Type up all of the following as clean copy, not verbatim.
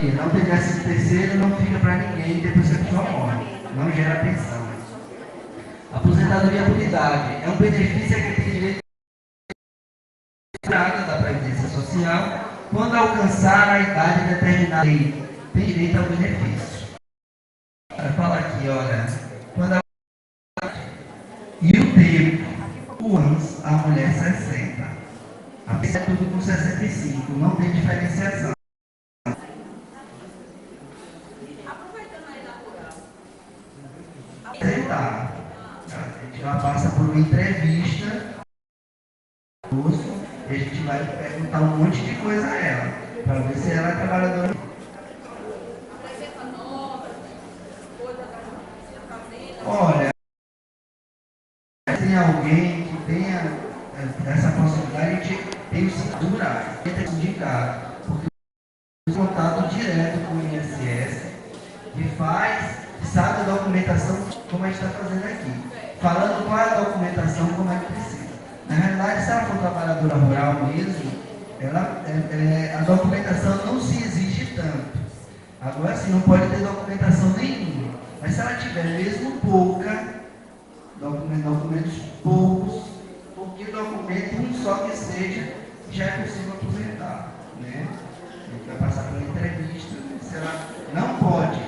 aposentadoria. Não tem 13º, não fica para ninguém depois que a pessoa morre. Não gera pensão. Aposentadoria por idade é um benefício que tem direito da Previdência Social quando alcançar a idade determinada. Tem direito ao benefício. Fala aqui, olha. Quando e o tempo, anos, a mulher 60. A pessoa é tudo com 65, não tem diferenciação. Aceitar. A gente já passa por uma entrevista, e a gente vai perguntar um monte de coisa a ela, para ver se ela é trabalhadora. Olha, tem alguém que tenha essa possibilidade, a gente tem o segura, tem que indicar, porque o contato direto com o INSS, que faz, sabe a documentação, como a gente está fazendo aqui. Falando qual é a documentação, como é que precisa. Na realidade, se ela for trabalhadora rural mesmo, a documentação não se exige tanto. Agora, assim, não pode ter documentação nenhuma. Mas se ela tiver mesmo pouca, documentos poucos, porque documento um só que seja, já é possível aposentar. Né? A gente vai passar pela entrevista, se ela não pode,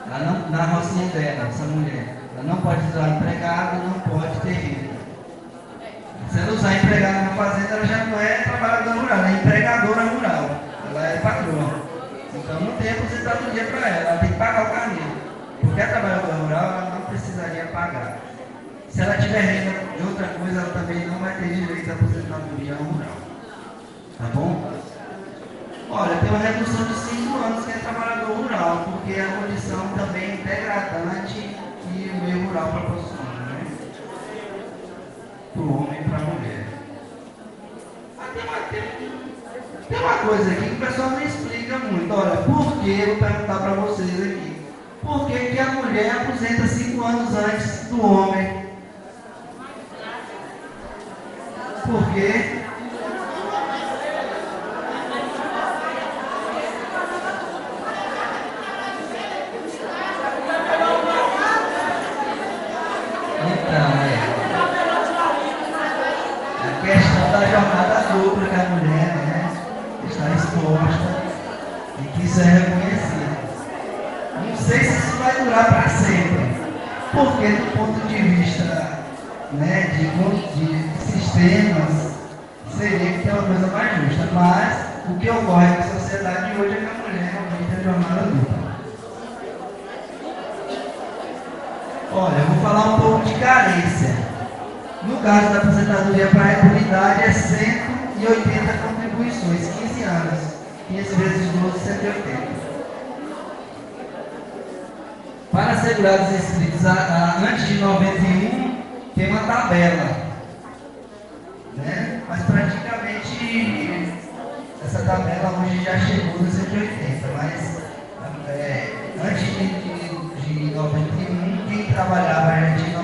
ela não, na rocinha dela, essa mulher, ela não pode usar empregado, não pode ter renda. Se ela usar empregado na fazenda, ela já não é trabalhadora rural, ela é empregadora rural, ela é patroa. Então não tem aposentadoria para ela tem que pagar o carneiro. Porque a trabalhadora rural, ela não precisaria pagar. Se ela tiver renda de outra coisa, ela também não vai ter direito à aposentadoria rural. Tá bom? Olha, tem uma redução de 5 anos que é trabalhador rural, porque a condição também é degradante que o meio rural proporciona, né? Para o homem e para a mulher. Mas tem uma coisa aqui que o pessoal não explica muito. Olha, por que, eu vou perguntar para vocês aqui, por que a mulher aposenta 5 anos antes do homem? Por quê? A questão da jornada dupla que a mulher, né, está exposta e que isso é reconhecido. Não sei se isso vai durar para sempre, porque do ponto de vista, né, de sistemas, seria que é uma coisa mais justa, mas o que ocorre na sociedade hoje é que a mulher realmente é jornada dupla. Olha, eu vou falar um pouco de carência. No caso da aposentadoria para a idade é 180 contribuições, 15 anos. 15 vezes 12, 180. Para segurados inscritos antes de 91, tem uma tabela. Né? Mas praticamente essa tabela hoje já chegou nos 180. Mas antes de 91, quem trabalhava antes de 91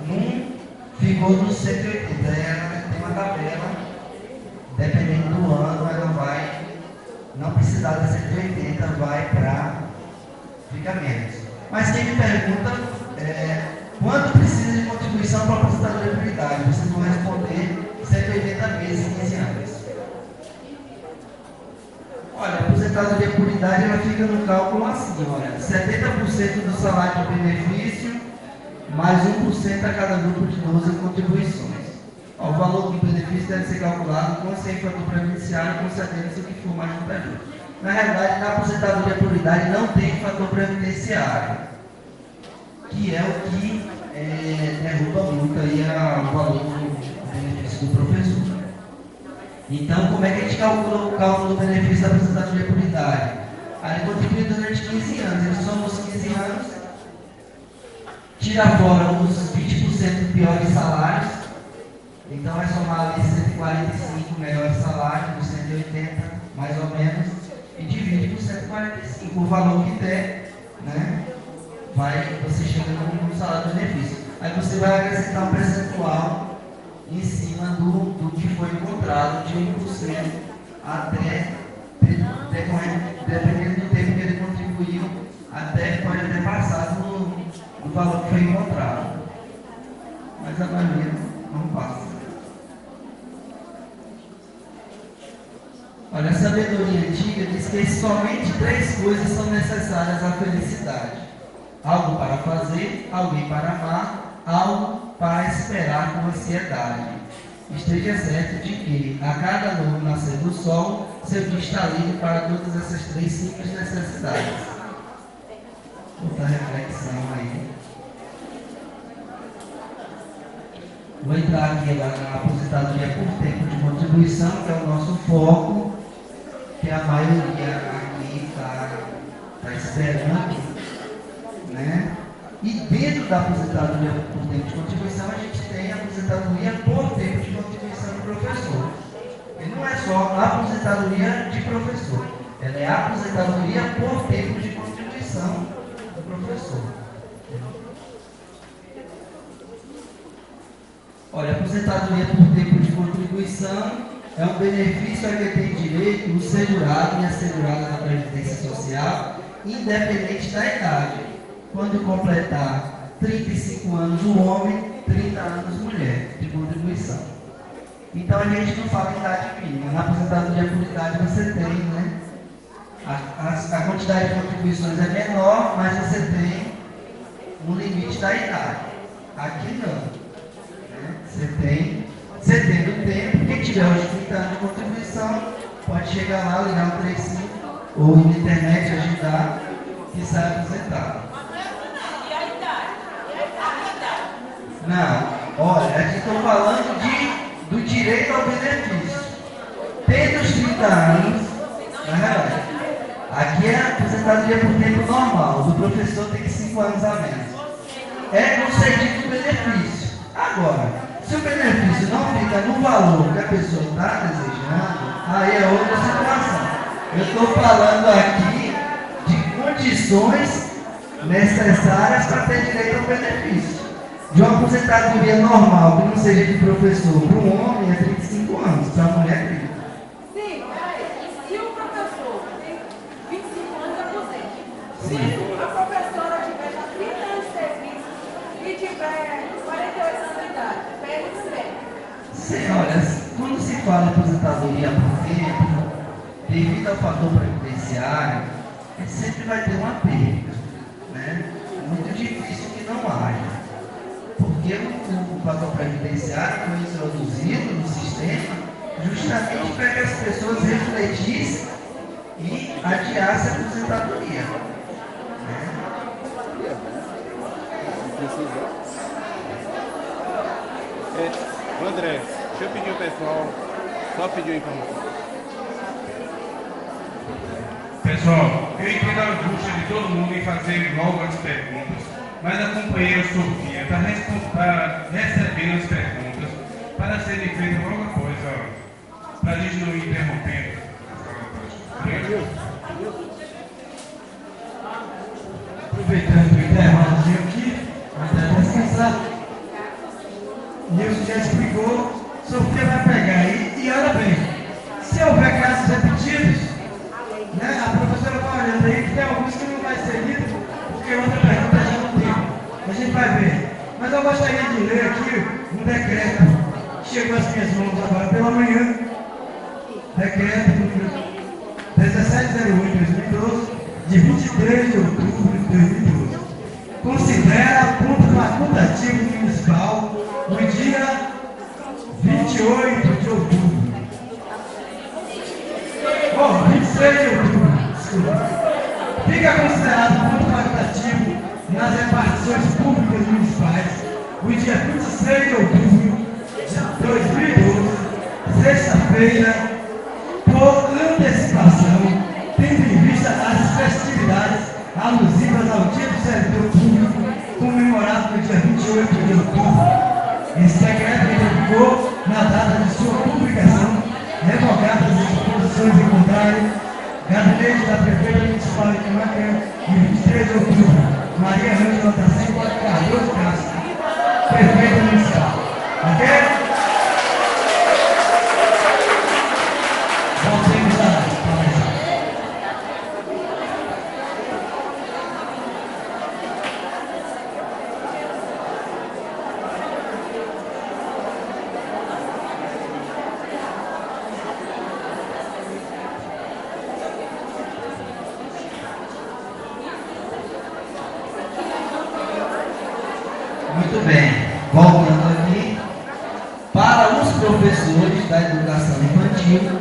não ficou nos 180. Tem uma tabela, dependendo do ano, ela vai não precisar de 180, vai para fica menos. Mas quem me pergunta quanto precisa de contribuição para a aposentadoria por idade? Vocês vão responder 180 meses em 15 anos. Olha, a aposentadoria por idade ela fica no cálculo assim, olha, 70% do salário de benefício, mais 1% a cada grupo de 12 contribuições. O valor do benefício deve ser calculado com sem fator previdenciário, concedendo-se o que for mais vantajoso. Na realidade, na aposentadoria por idade não tem fator previdenciário, que é o que derruba muito aí o valor do benefício do professor. Então, como é que a gente calcula o cálculo do benefício da aposentadoria por idade? Ele contribui durante 15 anos, ele soma os 15 anos, tira fora os 20% piores salários, então vai somar ali 145 melhores salários, dos 180, mais ou menos, e divide por 145, o valor que der, né? Você chega no salário do benefício. Aí você vai acrescentar um percentual em cima do que foi encontrado, de 1% até, dependendo foi encontrado. Mas a maioria não passa. Olha, a sabedoria antiga diz que somente 3 coisas são necessárias à felicidade: algo para fazer, alguém para amar, algo para esperar com ansiedade. Esteja certo de que, a cada novo nascer do sol, seu dia está livre para todas essas 3 simples necessidades. Outra reflexão aí. Vou entrar aqui agora na aposentadoria por tempo de contribuição, que é o nosso foco, que a maioria aqui está esperando, né? E dentro da aposentadoria por tempo de contribuição, a gente tem a aposentadoria por tempo de contribuição do professor. E não é só a aposentadoria de professor, ela é a aposentadoria por tempo de contribuição do professor. Olha, a aposentadoria por tempo de contribuição é um benefício a que tem direito o segurado e a segurada da Previdência Social, independente da idade. Quando completar 35 anos o homem, 30 anos mulher, de contribuição. Então a gente não fala idade mínima. Na aposentadoria por idade você tem, né? A quantidade de contribuições é menor, mas você tem um limite da idade. Aqui não. Você tendo tempo, quem tiver os 30 anos de contribuição, pode chegar lá, ligar um 35 ou na internet ajudar e sai aposentado. E a idade? Não, olha, aqui estou falando do direito ao benefício. Tendo os 30 anos, na realidade, aqui é a aposentadoria por tempo normal, do professor tem 5 anos a menos. É concedido o benefício. Agora, se o benefício não fica no valor que a pessoa está desejando, aí é outra situação. Eu estou falando aqui de condições necessárias para ter direito ao benefício. De uma aposentadoria normal, que não seja de professor, para um homem é 35 anos, para uma mulher é 30. Sim, peraí. Se o professor tem 25 anos, aposenta. Sim. Se a professora tiver já 30 anos de serviço e tiver 48 anos de idade, perde também. Sim, olha, quando se fala em aposentadoria por tempo, devido ao fator previdenciário, sempre vai ter uma perda, né? Muito difícil que não haja. Porque o fator previdenciário foi introduzido no sistema justamente para que as pessoas refletissem e adiassem a aposentadoria. Né? André, deixa eu pedir ao pessoal, só pedir uma informação. Pessoal, eu entendo a angústia de todo mundo em fazer logo as perguntas, mas a companheira Sofia está recebendo as perguntas para serem feitas logo após, para a gente não ir interrompendo. Aproveitando o intervalozinho aqui, até descansar. Nilson já explicou, Sofia vai pegar aí, e olha bem, se houver casos repetidos, né, a professora vai olhando aí que tem alguns que não vai ser lido, porque outra pergunta já não tem. A gente vai ver. Mas eu gostaria de ler aqui um decreto que chegou às minhas mãos agora pela manhã. Decreto número 1708/2012, de 23 de outubro de 2012. Considera ponto facultativo municipal no dia 28 de outubro. 26 de outubro, desculpa. Fica considerado ponto facultativo nas repartições públicas municipais o dia 26 de outubro de 2012, sexta-feira, por antecipação, tendo em vista as festividades alusivas ao Dia do Servidor Público, comemorado no dia 28 de outubro. Esse decreto ficou na data de sua publicação, revogadas as disposições em contrário, gabinete da prefeita municipal de Camacan, em 23 de outubro, Maria Ângela da Silva Cardoso Castro, prefeita municipal. Ok? Voltemos à palestra.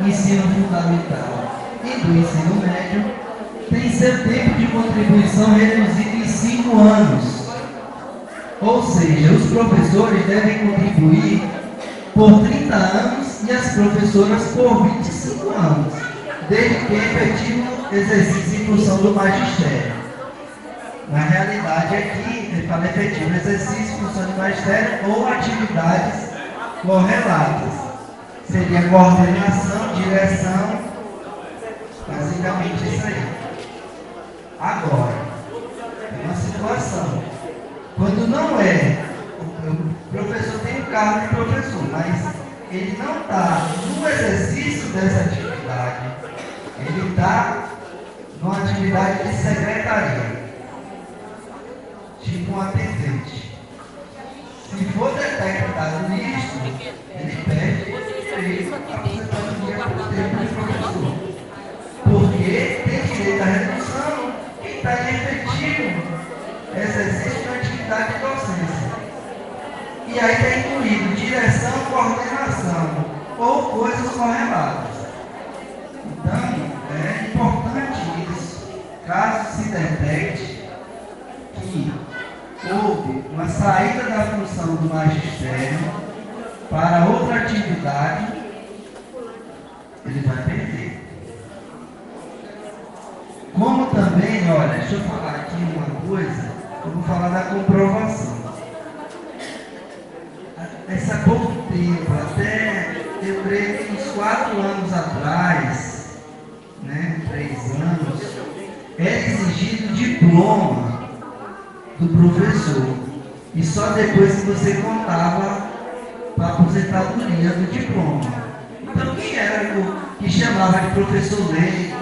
ensino fundamental e do ensino médio tem seu tempo de contribuição reduzido em 5 anos. Ou seja, os professores devem contribuir por 30 anos e as professoras por 25 anos, desde que efetivo exercício em função do magistério. Na realidade, aqui ele fala efetivo exercício em função do magistério ou atividades correlatas. Seria coordenação, direção, basicamente isso aí. Agora, tem uma situação. Quando não é, o professor tem o cargo de professor, mas ele não está no exercício dessa atividade, ele está numa atividade de secretaria, tipo um atendente. Se for detectado isso, ele perde o direito à aposentadoria por tempo de professor, porque tem direito à redução quem está em efetivo exercício de atividade de docência. E aí está incluído direção, coordenação ou coisas correlatas. Então, é importante isso, caso se detecte que houve uma saída da função do magistério para outra atividade, ele vai perder. Como também, olha, deixa eu falar aqui uma coisa, eu vou falar da comprovação. Esse há pouco tempo, até eu creio que uns 4 anos atrás, né, 3 anos, era exigido diploma do professor. E só depois que você contava para a aposentadoria do diploma. Então quem era o que chamava de professor leigo,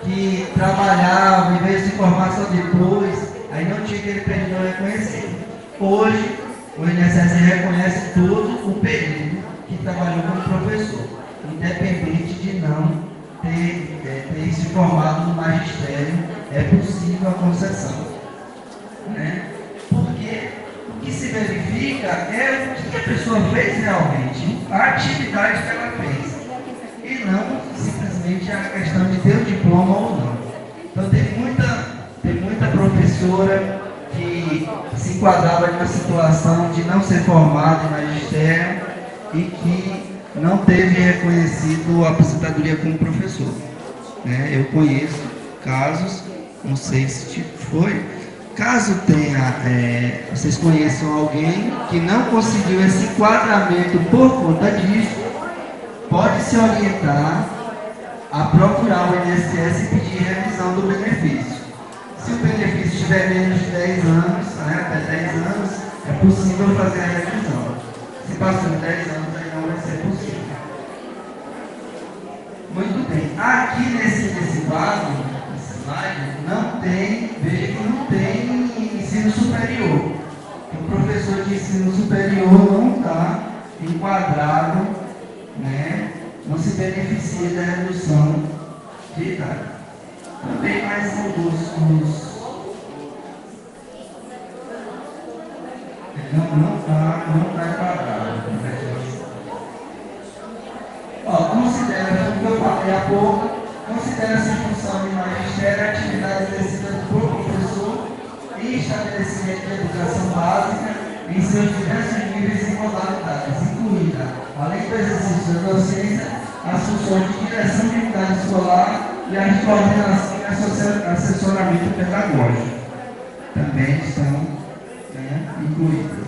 que trabalhava e veio se formar só depois, aí não tinha aquele período reconhecido. Hoje, o INSS reconhece todo o período que trabalhou como professor, independente de não ter se formado no magistério, é possível a concessão. Né? Porque o que se verifica é o que a pessoa fez realmente, a atividade que ela fez, e não simplesmente a questão de ter o diploma ou não. Então tem muita professora que se enquadrava numa situação de não ser formada em magistério e que não teve reconhecido a aposentadoria como professor. Né? Eu conheço casos, não sei se foi, caso tenha, vocês conheçam alguém que não conseguiu esse enquadramento por conta disso, pode se orientar a procurar o INSS e pedir revisão do benefício. Se o benefício tiver menos de 10 anos, até 10 anos, é possível fazer a revisão. Se passou de 10 anos, aí não vai ser possível. Muito bem. Aqui nesse quadro, nesse slide, não tem, veja que não tem ensino superior. O professor de ensino superior não está enquadrado, né, não se beneficia da redução de idade. Também mais não está enquadrado. Considera, como eu falei há pouco, considera-se função de magistério a atividade exercida por professor em estabelecimento de educação básica em seus diversos níveis e modalidades, incluída, além do exercício da docência, as funções de direção de unidade escolar e a de coordenação e assessoramento pedagógico. Também estão, incluídas.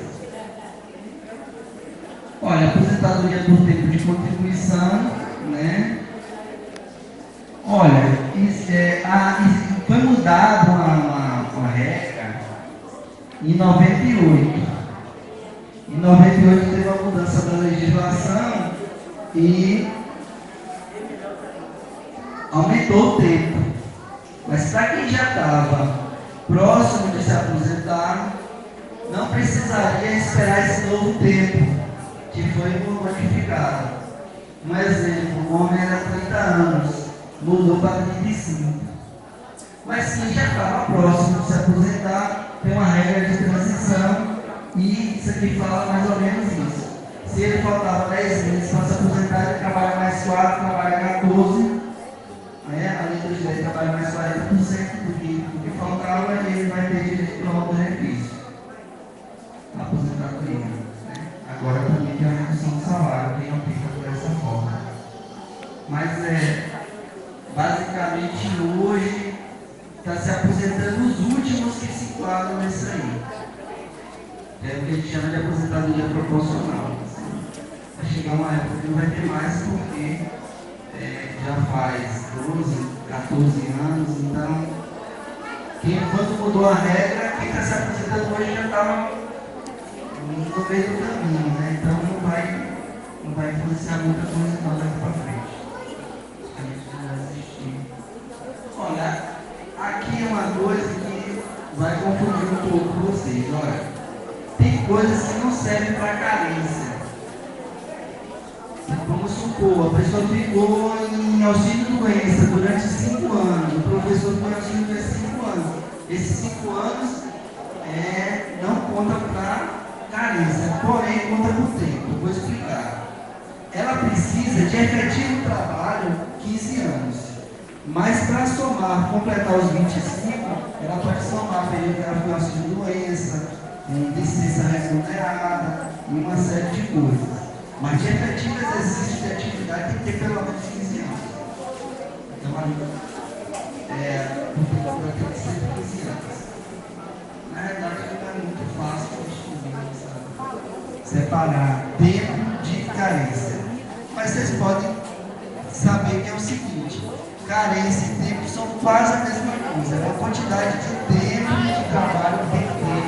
Olha, aposentadoria por tempo de contribuição, né? Olha, foi mudada uma regra em 98. Em 98 teve uma mudança da legislação e aumentou o tempo. Mas para quem já estava próximo de se aposentar, não precisaria esperar esse novo tempo que foi modificado. Um exemplo, o homem era 30 anos, mudou para 35. Mas quem já estava próximo de se aposentar, tem uma regra de transição e isso aqui fala mais ou menos isso. Se ele faltava 10 meses para se aposentar, ele trabalha mais 4, trabalha que a gente chama de aposentadoria proporcional. Vai chegar uma época que não vai ter mais, porque já faz 12, 14 anos, então, quando mudou a regra, quem está se aposentando hoje já estava no meio do caminho, né? Então não vai influenciar muita coisa não daqui para frente. A gente vai assistir. Olha, aqui é uma coisa que vai confundir um pouco vocês. Olha, tem coisas que não servem para carência. Vamos supor, a pessoa ficou em auxílio-doença durante 5 anos, o professor ficou em auxílio-doença 5 anos. Esses 5 anos não conta para carência, porém conta por tempo. Vou explicar. Ela precisa de efetivo trabalho 15 anos, mas para somar, completar os 25, ela pode somar período que ela ficou em auxílio-doença, licença remunerada e uma série de coisas. Mas de efetivo exercício de atividade tem que ter pelo menos 15 anos. Então, o prefeitura tem que ser 15 anos. Na verdade, não é muito fácil separar tempo de carência. Mas vocês podem saber que é o seguinte: carência e tempo são quase a mesma coisa. É a quantidade de tempo de trabalho que tem que ter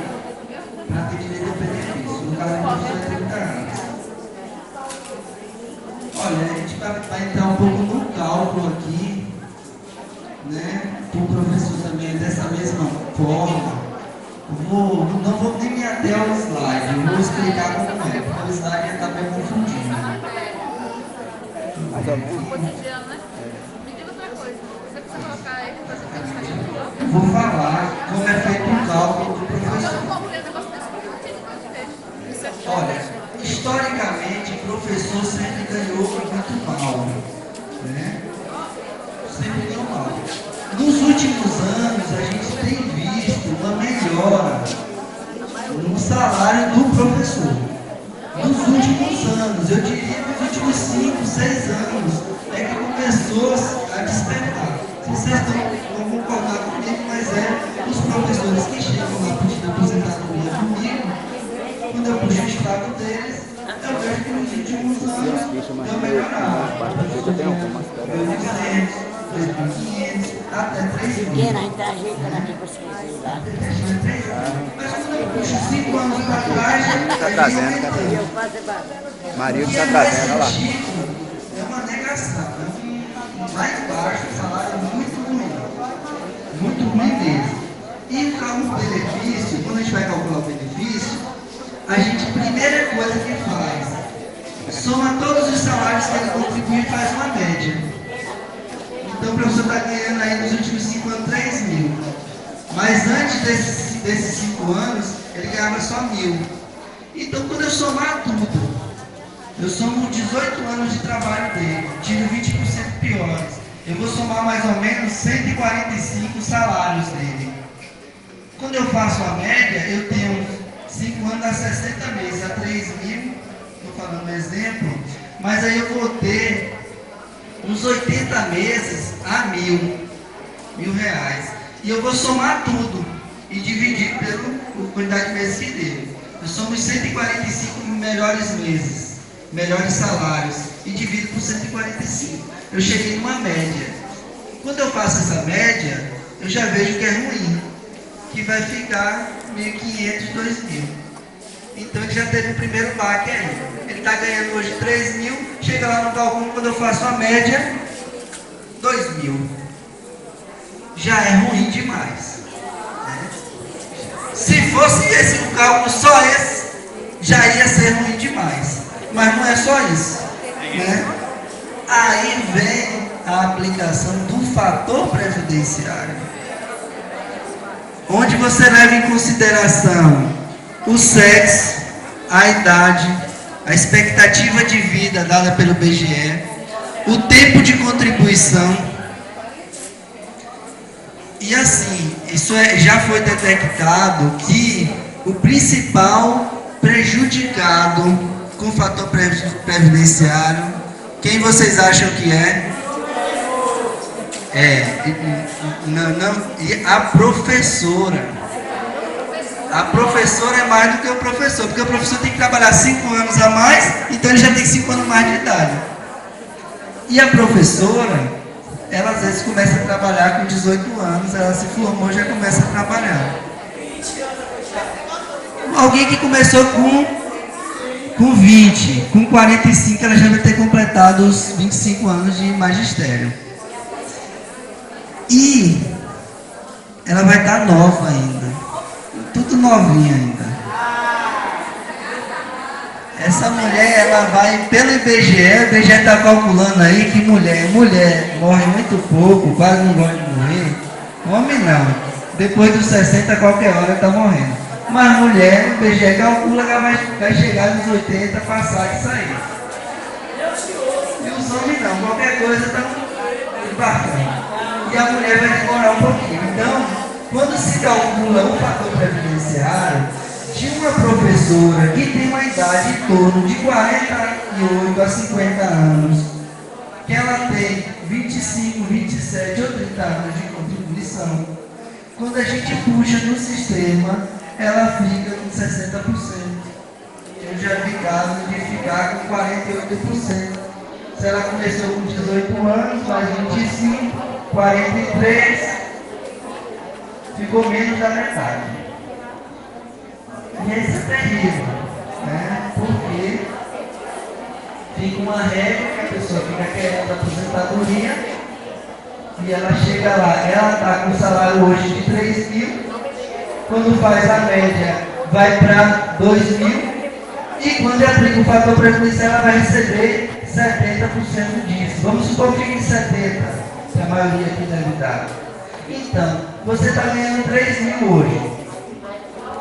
para ter direito ao benefício. No caso, a gente vai 30 anos. Olha, a gente vai entrar um pouco no cálculo aqui, né? O professor também dessa mesma forma. Não vou nem me ater ao slide, eu vou explicar como é, porque o slide ia estar bem confundindo. Mais ou menos. Cotidiano, né? Me diga outra coisa. Você precisa colocar aí que você tem que estar. Vou falar como é feito o cálculo do Eu professor. não comprei um negócio desse porque eu não tinha de texto. Olha, historicamente, o professor sempre ganhou muito mal, né? Sempre ganhou mal. Nos últimos anos, a gente tem visto uma melhora no salário do professor. Nos últimos anos, eu diria nos últimos 5, 6 anos, é que começou a despertar. Vocês vão concordar comigo, mas os professores que chegam lá pedindo aposentadoria comigo, quando eu puxo o extrato deles, eu vejo que nos últimos anos deu melhorado. 1.200, 2.500, até 3.000. Pequena, a gente está ajeitando aqui para esquecer lá. Mas quando eu puxo 5 anos para trás, Tá trazendo, tá Eu faço bagunça. Maria e tá é trazendo, olha lá. é uma negação. Lá embaixo, o salário é muito ruim. Muito ruim mesmo. E o benefício, quando a gente vai calcular o benefício, a gente, primeira coisa que faz, soma todos os salários que ele contribui e faz uma média. Então o professor está ganhando aí nos últimos 5 anos 3.000. Mas antes desses 5 anos, ele ganhava só 1.000. Então quando eu somar tudo, eu somo 18 anos de trabalho dele, tiro 20% piores. Eu vou somar mais ou menos 145 salários dele. Quando eu faço a média, eu tenho 5 anos a 60 meses, a 3.000, estou falando um exemplo, mas aí eu vou ter uns 80 meses a R$ reais. E eu vou somar tudo e dividir pela quantidade de meses que deu. Eu somo os 145 melhores meses, melhores salários, e divido por 145. Eu cheguei numa média. Quando eu faço essa média, eu já vejo que é ruim, que vai ficar 1.500, 2.000. Então ele já teve o primeiro baque aí. Ele está ganhando hoje 3.000, chega lá no cálculo, quando eu faço a média, 2.000. Já é ruim demais. Né? Se fosse esse o cálculo, só esse, já ia ser ruim demais. Mas não é só isso. Né? Aí vem a aplicação do fator previdenciário, onde você leva em consideração o sexo, a idade, a expectativa de vida dada pelo IBGE, o tempo de contribuição. E assim, isso já foi detectado que o principal prejudicado com o fator previdenciário, quem vocês acham que é? E a professora. A professora é mais do que o professor, porque o professor tem que trabalhar 5 anos a mais, então ele já tem 5 anos mais de idade. E a professora, ela às vezes começa a trabalhar com 18 anos, ela se formou e já começa a trabalhar. Alguém que começou com 20, com 45 ela já vai ter completado os 25 anos de magistério. E ela vai estar nova ainda, tudo novinha ainda. Essa mulher, ela vai pelo IBGE, o IBGE está calculando aí que mulher morre muito pouco, quase não gosta de morrer. Homem não, depois dos 60 qualquer hora está morrendo. Mas mulher, o IBGE calcula que ela vai chegar nos 80, passar e sair. E os homens não, qualquer coisa está embarcando. E a mulher vai demorar um pouquinho. Então, quando se calcula o fator previdenciário de uma professora que tem uma idade em torno de 48 a 50 anos, que ela tem 25, 27 ou 30 anos de contribuição, quando a gente puxa no sistema, ela fica com 60%. Eu já vi casos de ficar com 48%. Se ela começou com 18 anos, mais 25, 43, ficou menos da metade. E isso é terrível, né? Porque fica uma regra que a pessoa fica querendo aposentadoria e ela chega lá, ela está com salário hoje de 3 mil, quando faz a média vai para 2 mil e quando aplica o fator previdenciário ela vai receber 70% disso. Vamos supor que fique 70%, que a maioria aqui deve dar. Então, você está ganhando 3 mil hoje.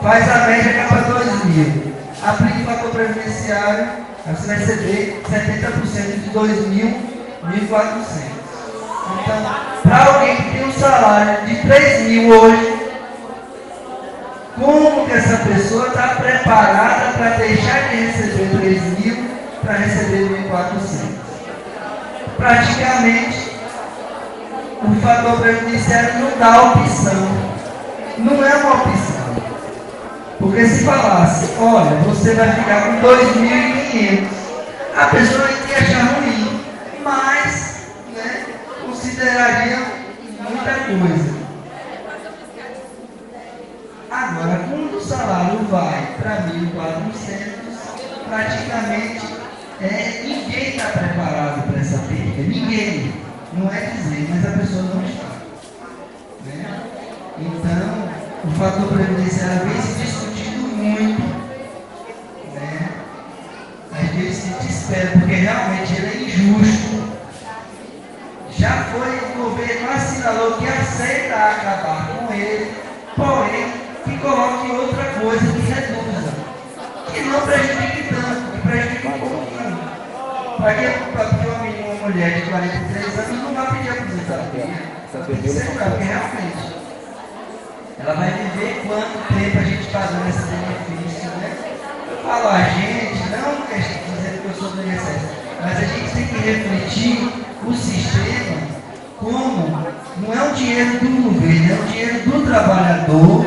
Faz a média que é para 2 mil. Aplica o fator previdenciário, você vai receber 70% de 2 mil, 1.400. Então, para alguém que tem um salário de 3 mil hoje, como que essa pessoa está preparada para deixar de receber 3 mil para receber 1.400? Praticamente, o fator previdenciário não dá opção. Não é uma opção. Porque se falasse, olha, você vai ficar com 2.500, a pessoa ia achar ruim, mas, né, consideraria muita coisa. Agora, quando o salário vai para 1.400, praticamente ninguém está preparado para essa perda. Ninguém. Não é dizer, mas a pessoa não está. Né? Então, o fator previdenciário vem se discutindo muito. Né? Às vezes a gente espera, porque realmente ele é injusto. Já foi o governo assinalou que aceita acabar com ele, porém, que coloque outra coisa que reduza, que não prejudique tanto, que prejudique um pouquinho. Para que uma mulher de 43 anos não vai pedir aposentadoria, ela tem que segurar, porque realmente ela vai viver quanto tempo a gente pagando esse benefício, né? Eu falo a gente, não questão dizendo que eu sou do INSS, mas a gente tem que refletir o sistema como não é um dinheiro do governo, é um dinheiro do trabalhador.